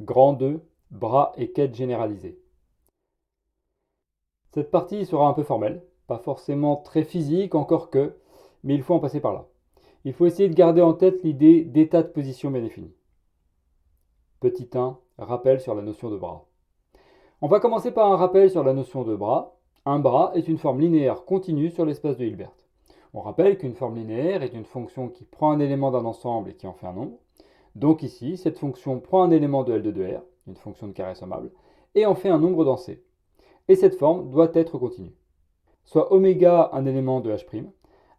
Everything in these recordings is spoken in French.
grand 2, bras et quête généralisée. Cette partie sera un peu formelle, pas forcément très physique encore que, mais il faut en passer par là. Il faut essayer de garder en tête l'idée d'état de position bien défini. Petit 1, rappel sur la notion de bras. On va commencer par un rappel sur la notion de bras. Un bras est une forme linéaire continue sur l'espace de Hilbert. On rappelle qu'une forme linéaire est une fonction qui prend un élément d'un ensemble et qui en fait un nombre. Donc ici, cette fonction prend un élément de L de 2R, une fonction de carré sommable, et en fait un nombre dans C. Et cette forme doit être continue. Soit oméga un élément de H',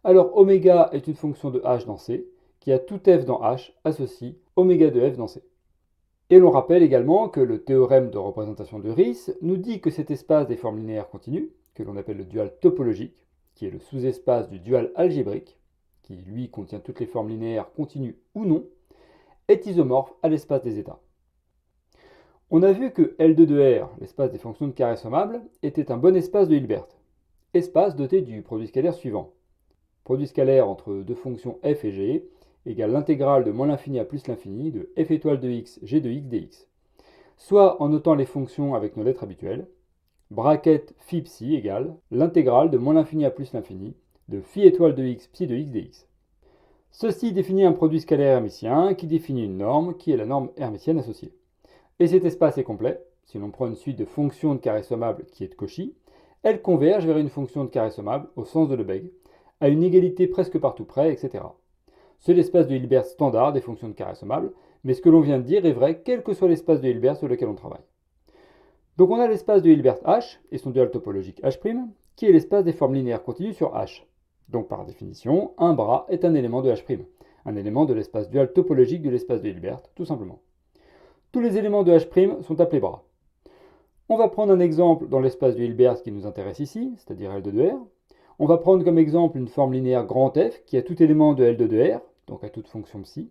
alors oméga est une fonction de H dans C, qui a tout f dans H associe oméga de f dans C. Et l'on rappelle également que le théorème de représentation de Riesz nous dit que cet espace des formes linéaires continues, que l'on appelle le dual topologique, qui est le sous-espace du dual algébrique, qui lui contient toutes les formes linéaires continues ou non, est isomorphe à l'espace des états. On a vu que L de 2R, l'espace des fonctions de carré sommable, était un bon espace de Hilbert. Espace doté du produit scalaire suivant. Produit scalaire entre deux fonctions f et g égale l'intégrale de moins l'infini à plus l'infini de f étoile de x, g de x dx. Soit en notant les fonctions avec nos lettres habituelles, bracket phi psi égale l'intégrale de moins l'infini à plus l'infini de phi étoile de x, psi de x dx. Ceci définit un produit scalaire hermitien qui définit une norme qui est la norme hermitienne associée. Et cet espace est complet. Si l'on prend une suite de fonctions de carré sommable qui est de Cauchy, elles convergent vers une fonction de carré sommable au sens de Lebesgue, à une égalité presque partout près, etc. C'est l'espace de Hilbert standard des fonctions de carré sommable, mais ce que l'on vient de dire est vrai quel que soit l'espace de Hilbert sur lequel on travaille. Donc on a l'espace de Hilbert H et son dual topologique H', qui est l'espace des formes linéaires continues sur H. Donc par définition, un bras est un élément de H', un élément de l'espace dual topologique de l'espace de Hilbert, tout simplement. Tous les éléments de H' sont appelés bras. On va prendre un exemple dans l'espace de Hilbert qui nous intéresse ici, c'est-à-dire L de 2R. On va prendre comme exemple une forme linéaire grand F qui a tout élément de L de 2R, donc à toute fonction psi,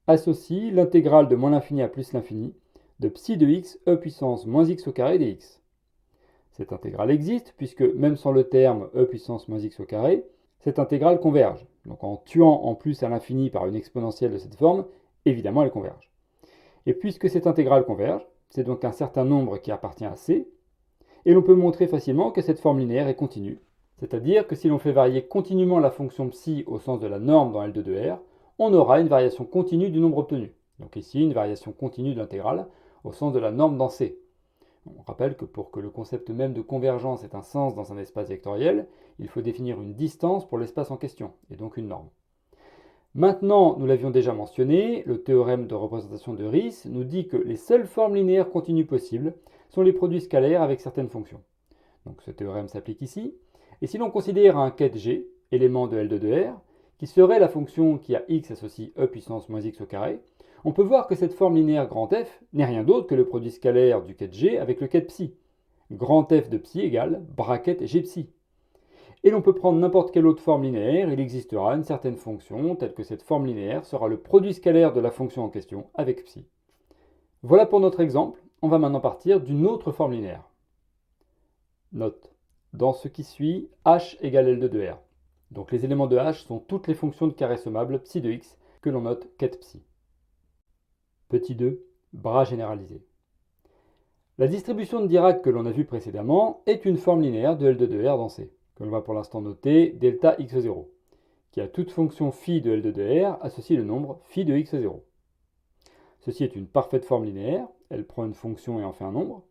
associe l'intégrale de moins l'infini à plus l'infini de psi de x e puissance moins x au carré dx. Cette intégrale existe puisque même sans le terme e puissance moins x au carré, cette intégrale converge. Donc en tuant en plus à l'infini par une exponentielle de cette forme, évidemment elle converge. Et puisque cette intégrale converge, c'est donc un certain nombre qui appartient à C, et l'on peut montrer facilement que cette forme linéaire est continue. C'est-à-dire que si l'on fait varier continuellement la fonction psi au sens de la norme dans L de 2R, on aura une variation continue du nombre obtenu. Donc ici, une variation continue de l'intégrale au sens de la norme dans C. On rappelle que pour que le concept même de convergence ait un sens dans un espace vectoriel, il faut définir une distance pour l'espace en question, et donc une norme. Maintenant, nous l'avions déjà mentionné, le théorème de représentation de Riesz nous dit que les seules formes linéaires continues possibles sont les produits scalaires avec certaines fonctions. Donc ce théorème s'applique ici. Et si l'on considère un ket g, élément de L de 2R, qui serait la fonction qui a x associe e puissance moins x au carré, on peut voir que cette forme linéaire grand F n'est rien d'autre que le produit scalaire du ket g avec le ket psi. Grand F de psi égale bracket g psi. Et l'on peut prendre n'importe quelle autre forme linéaire, il existera une certaine fonction telle que cette forme linéaire sera le produit scalaire de la fonction en question avec psi. Voilà pour notre exemple, on va maintenant partir d'une autre forme linéaire. Note, dans ce qui suit, h égale L de 2R. Donc les éléments de h sont toutes les fonctions de carré sommable psi de x que l'on note ket psi. Petit 2, bras généralisé. La distribution de Dirac que l'on a vue précédemment est une forme linéaire de L de 2R dans C, que l'on va pour l'instant noter delta x0, qui a toute fonction phi de L de 2R associe le nombre phi de x0. Ceci est une parfaite forme linéaire, elle prend une fonction et en fait un nombre,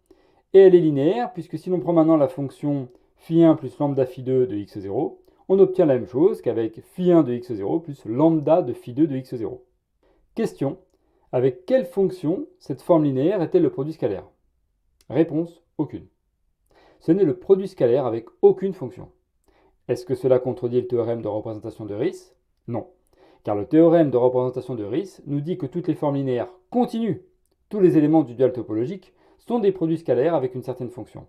et elle est linéaire puisque si l'on prend maintenant la fonction phi1 plus lambda phi2 de x0, on obtient la même chose qu'avec phi1 de x0 plus lambda de phi2 de x0. Question, avec quelle fonction cette forme linéaire est-elle le produit scalaire? Réponse, aucune. Ce n'est le produit scalaire avec aucune fonction. Est-ce que cela contredit le théorème de représentation de Riesz? Non, car le théorème de représentation de Riesz nous dit que toutes les formes linéaires continues, tous les éléments du dual topologique, sont des produits scalaires avec une certaine fonction.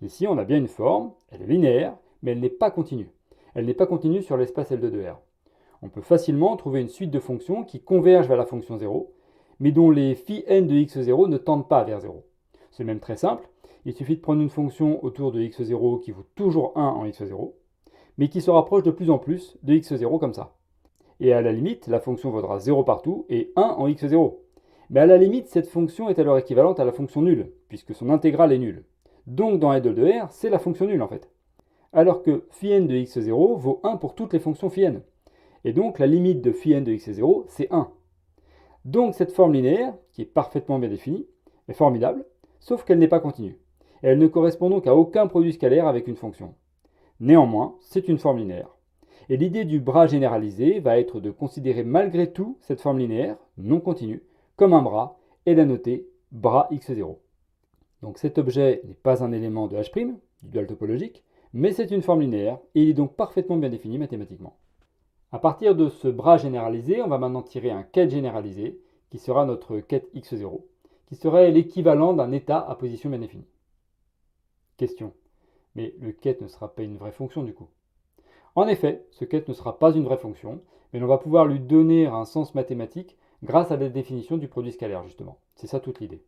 Ici, on a bien une forme, elle est linéaire, mais elle n'est pas continue. Elle n'est pas continue sur l'espace L de 2R. On peut facilement trouver une suite de fonctions qui convergent vers la fonction 0, mais dont les phi n de x0 ne tendent pas vers 0. C'est même très simple, il suffit de prendre une fonction autour de x0 qui vaut toujours 1 en x0, mais qui se rapproche de plus en plus de x0 comme ça. Et à la limite, la fonction vaudra 0 partout et 1 en x0. Mais à la limite, cette fonction est alors équivalente à la fonction nulle, puisque son intégrale est nulle. Donc dans L de R, c'est la fonction nulle en fait. Alors que phi n de x0 vaut 1 pour toutes les fonctions phi n. Et donc la limite de phi n de x0, c'est 1. Donc cette forme linéaire, qui est parfaitement bien définie, est formidable, sauf qu'elle n'est pas continue. Et elle ne correspond donc à aucun produit scalaire avec une fonction. Néanmoins, c'est une forme linéaire. Et l'idée du bras généralisé va être de considérer malgré tout cette forme linéaire, non continue, comme un bras et la noter bras x0. Donc cet objet n'est pas un élément de H', du dual topologique, mais c'est une forme linéaire et il est donc parfaitement bien défini mathématiquement. À partir de ce bras généralisé, on va maintenant tirer un ket généralisé qui sera notre ket x0, qui serait l'équivalent d'un état à position bien définie. Question. Mais le ket ne sera pas une vraie fonction du coup. En effet, ce ket ne sera pas une vraie fonction, mais on va pouvoir lui donner un sens mathématique grâce à la définition du produit scalaire justement. C'est ça toute l'idée.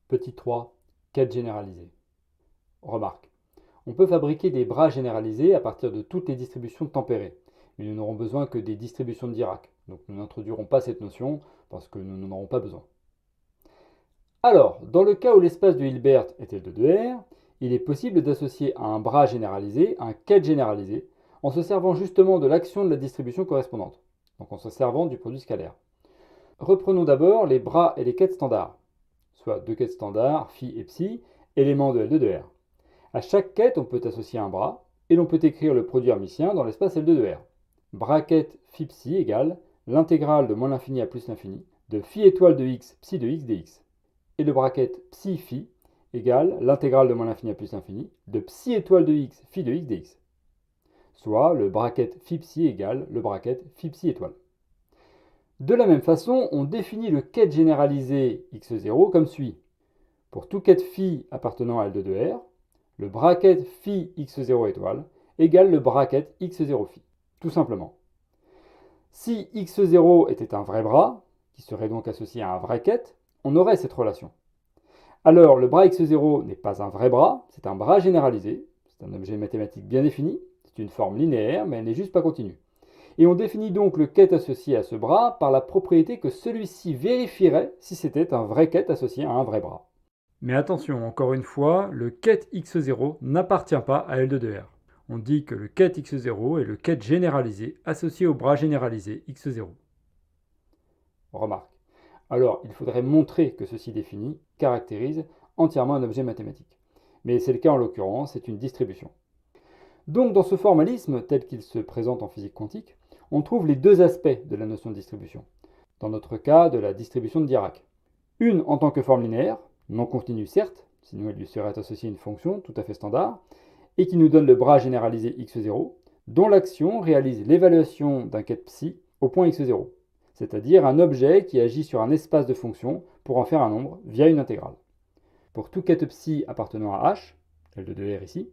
Petit 3, ket généralisé. Remarque, on peut fabriquer des bras généralisés à partir de toutes les distributions tempérées, mais nous n'aurons besoin que des distributions de Dirac. Donc nous n'introduirons pas cette notion parce que nous n'en aurons pas besoin. Alors, dans le cas où l'espace de Hilbert est L de R, il est possible d'associer à un bras généralisé un ket généralisé en se servant justement de l'action de la distribution correspondante, donc en se servant du produit scalaire. Reprenons d'abord les bras et les quêtes standards, soit deux quêtes standards, phi et psi, éléments de L de R. À chaque quête, on peut associer un bras, et l'on peut écrire le produit hermitien dans l'espace L de R. Bracket phi psi égale l'intégrale de moins l'infini à plus l'infini de phi étoile de x psi de x dx. Et le bracket psi phi égale l'intégrale de moins l'infini à plus l'infini de psi étoile de x phi de x dx. Soit le bracket phi psi égale le bracket phi psi étoile. De la même façon, on définit le ket généralisé x0 comme suit. Pour tout ket phi appartenant à L de R, le bracket phi x0 étoile égale le bracket x0 phi, tout simplement. Si x0 était un vrai bras, qui serait donc associé à un vrai ket, on aurait cette relation. Alors le bras x0 n'est pas un vrai bras, c'est un bras généralisé, c'est un objet mathématique bien défini, c'est une forme linéaire, mais elle n'est juste pas continue. Et on définit donc le ket associé à ce bras par la propriété que celui-ci vérifierait si c'était un vrai ket associé à un vrai bras. Mais attention, encore une fois, le ket x0 n'appartient pas à L de R. On dit que le ket x0 est le ket généralisé associé au bras généralisé x0. Remarque. Alors, il faudrait montrer que ceci définit, caractérise entièrement un objet mathématique. Mais c'est le cas en l'occurrence, c'est une distribution. Donc dans ce formalisme tel qu'il se présente en physique quantique, on trouve les deux aspects de la notion de distribution. Dans notre cas, de la distribution de Dirac. Une en tant que forme linéaire, non continue certes, sinon elle lui serait associée une fonction tout à fait standard, et qui nous donne le bras généralisé x0, dont l'action réalise l'évaluation d'un ket psi au point x0, c'est-à-dire un objet qui agit sur un espace de fonction pour en faire un nombre via une intégrale. Pour tout ket psi appartenant à H, L de R ici,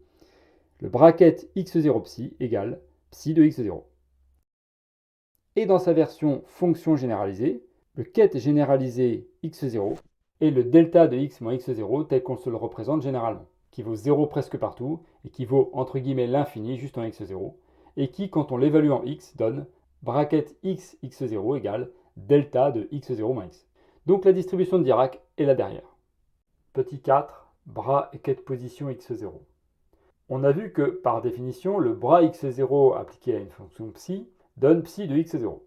le bracket x0 psi égale psi de x0. Et dans sa version fonction généralisée, le ket généralisé x0 est le delta de x moins x0 tel qu'on se le représente généralement, qui vaut 0 presque partout et qui vaut entre guillemets l'infini juste en x0, et qui, quand on l'évalue en x, donne bracket x x0 égale delta de x0 moins x. Donc la distribution de Dirac est là derrière. Petit 4, bras et ket position x0. On a vu que, par définition, le bras x0 appliqué à une fonction psi donne psi de x0.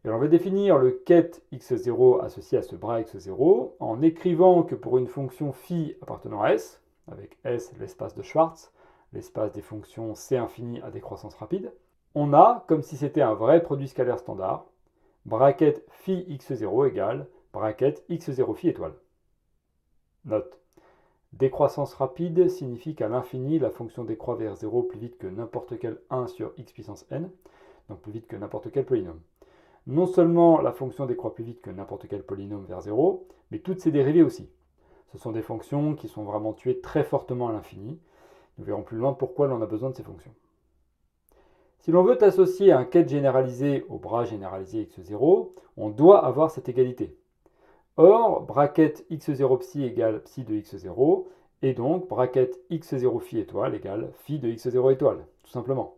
Et on va définir le ket x0 associé à ce bras x0 en écrivant que pour une fonction phi appartenant à S, avec S l'espace de Schwartz, l'espace des fonctions C infini à décroissance rapide, on a, comme si c'était un vrai produit scalaire standard, bracket phi x0 égale bracket x0 phi étoile. Note. Décroissance rapide signifie qu'à l'infini, la fonction décroît vers 0 plus vite que n'importe quel 1 sur x puissance n, donc plus vite que n'importe quel polynôme. Non seulement la fonction décroît plus vite que n'importe quel polynôme vers 0, mais toutes ses dérivées aussi. Ce sont des fonctions qui sont vraiment tuées très fortement à l'infini. Nous verrons plus loin pourquoi l'on a besoin de ces fonctions. Si l'on veut associer un ket généralisé au bras généralisé x0, on doit avoir cette égalité. Or, bracket x0 psi égale psi de x0, et donc bracket x0 phi étoile égale phi de x0 étoile, tout simplement.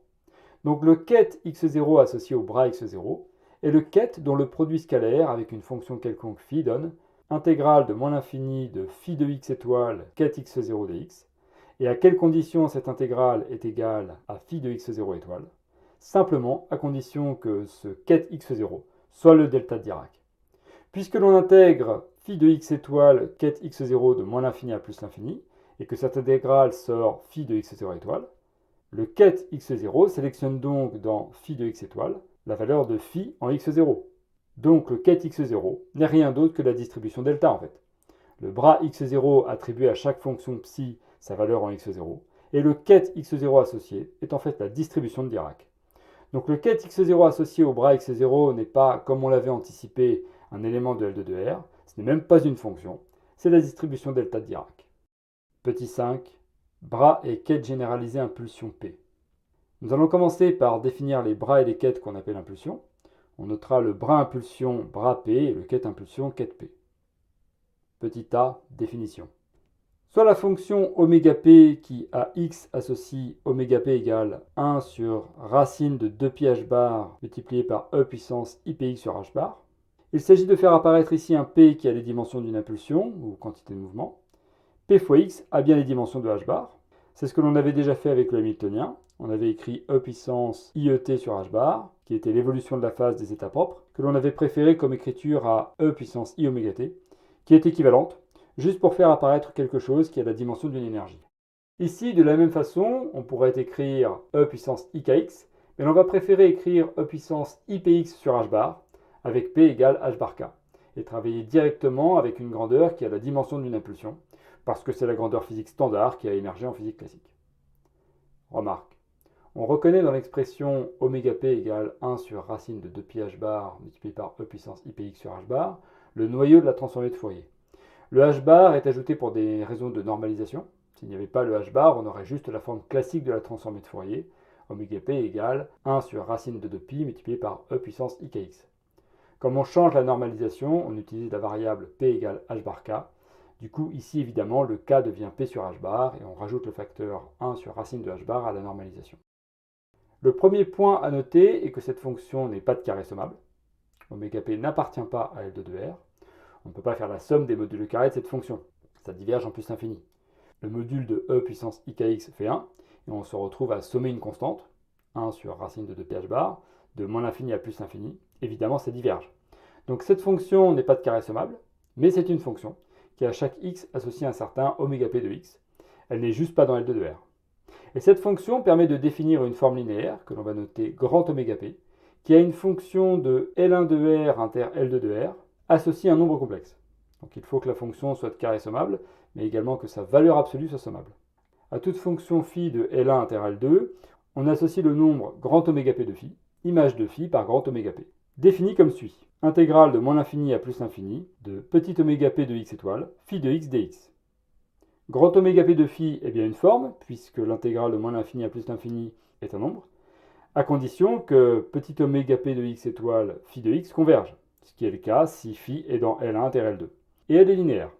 Donc le ket x0 associé au bras x0 et le ket dont le produit scalaire avec une fonction quelconque phi donne intégrale de moins l'infini de phi de x étoile ket x0 dx, et à quelles conditions cette intégrale est égale à phi de x0 étoile, simplement à condition que ce ket x0 soit le delta de Dirac. Puisque l'on intègre phi de x étoile ket x0 de moins l'infini à plus l'infini, et que cette intégrale sort phi de x0 étoile, le ket x0 sélectionne donc dans phi de x étoile la valeur de phi en x0. Donc le ket x0 n'est rien d'autre que la distribution delta en fait. Le bras x0 attribue à chaque fonction psi sa valeur en x0, et le ket x0 associé est en fait la distribution de Dirac. Donc le ket x0 associé au bras x0 n'est pas, comme on l'avait anticipé, un élément de L2 de R, ce n'est même pas une fonction, c'est la distribution delta de Dirac. Petit 5, bras et ket généralisé impulsion P. Nous allons commencer par définir les bras et les quêtes qu'on appelle impulsions. On notera le bras impulsion bras P et le ket impulsion ket P. Petit a, définition. Soit la fonction oméga P qui à x associe oméga P égale 1 sur racine de 2pi h bar multiplié par e puissance ipx sur h bar. Il s'agit de faire apparaître ici un P qui a les dimensions d'une impulsion, ou quantité de mouvement. P fois x a bien les dimensions de h bar. C'est ce que l'on avait déjà fait avec le Hamiltonien. On avait écrit e puissance iet sur h bar, qui était l'évolution de la phase des états propres, que l'on avait préféré comme écriture à e puissance i oméga t, qui est équivalente, juste pour faire apparaître quelque chose qui a la dimension d'une énergie. Ici, de la même façon, on pourrait écrire e puissance ikx, mais l'on va préférer écrire e puissance ipx sur h bar, avec p égale h bar k, et travailler directement avec une grandeur qui a la dimension d'une impulsion, parce que c'est la grandeur physique standard qui a émergé en physique classique. Remarque, on reconnaît dans l'expression oméga p égale 1 sur racine de 2pi h bar multiplié par e puissance ipx sur h bar, le noyau de la transformée de Fourier. Le h bar est ajouté pour des raisons de normalisation. S'il n'y avait pas le h bar, on aurait juste la forme classique de la transformée de Fourier, oméga p égale 1 sur racine de 2pi multiplié par e puissance ikx. Comme on change la normalisation, on utilise la variable p égale h bar k. Du coup, ici, évidemment, le k devient p sur h bar et on rajoute le facteur 1 sur racine de h bar à la normalisation. Le premier point à noter est que cette fonction n'est pas de carré sommable. Oméga p n'appartient pas à L2 de R. On ne peut pas faire la somme des modules carrés de cette fonction. Ça diverge en plus l'infini. Le module de e puissance ikx fait 1, et on se retrouve à sommer une constante, 1 sur racine de 2pi h bar, de moins l'infini à plus l'infini. Évidemment, ça diverge. Donc cette fonction n'est pas de carré sommable, mais c'est une fonction qui à chaque x associe un certain oméga p de x. Elle n'est juste pas dans L2 de R. Et cette fonction permet de définir une forme linéaire, que l'on va noter grand oméga p, qui a une fonction de L1 de R inter L2 de R, associée à un nombre complexe. Donc il faut que la fonction soit de carré sommable, mais également que sa valeur absolue soit sommable. À toute fonction phi de L1 inter L2, on associe le nombre grand oméga p de phi, image de phi par grand oméga p, défini comme suit. Intégrale de moins l'infini à plus l'infini de petit oméga p de x étoile, phi de x dx. Grand oméga p de phi est bien une forme, puisque l'intégrale de moins l'infini à plus l'infini est un nombre, à condition que petit oméga p de x étoile phi de x converge, ce qui est le cas si phi est dans L1 inter L2. Et elle est linéaire.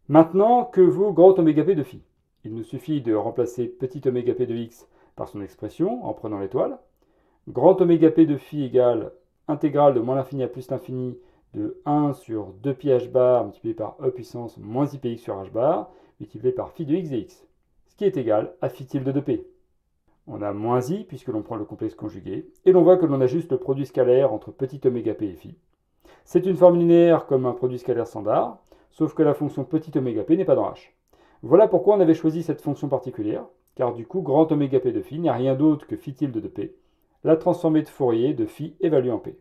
Maintenant, que vaut grand oméga p de phi? Il nous suffit de remplacer petit oméga p de x par son expression en prenant l'étoile. Grand oméga p de phi égale intégrale de moins l'infini à plus l'infini de 1 sur 2pi h bar multiplié par e puissance moins ipx sur h bar multiplié par phi de x dx, ce qui est égal à phi tilde de p. On a moins i puisque l'on prend le complexe conjugué, et l'on voit que l'on a juste le produit scalaire entre petit oméga p et phi. C'est une forme linéaire comme un produit scalaire standard, sauf que la fonction petit oméga p n'est pas dans h. Voilà pourquoi on avait choisi cette fonction particulière, car du coup grand oméga p de phi n'est rien d'autre que phi tilde de p, la transformée de Fourier de phi évaluée en p.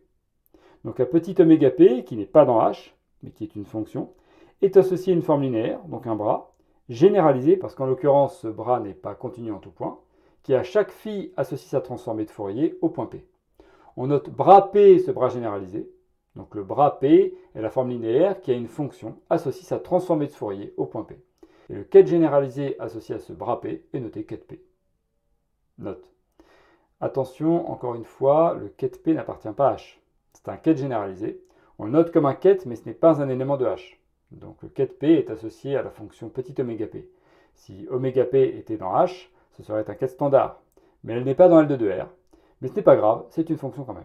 Donc à petit oméga p, qui n'est pas dans h, mais qui est une fonction, est associée une forme linéaire, donc un bras, généralisé, parce qu'en l'occurrence ce bras n'est pas continu en tout point, qui à chaque phi associe sa transformée de Fourier au point p. On note bras p, ce bras généralisé, donc le bras p est la forme linéaire qui a une fonction associe sa transformée de Fourier au point p. Et le ket généralisé associé à ce bras p est noté ket p. Note. Attention, encore une fois, le ket p n'appartient pas à h. C'est un ket généralisé. On le note comme un ket, mais ce n'est pas un élément de h. Donc le ket p est associé à la fonction petit oméga p. Si oméga p était dans h, ce serait un ket standard. Mais elle n'est pas dans L2 de R. Mais ce n'est pas grave, c'est une fonction quand même.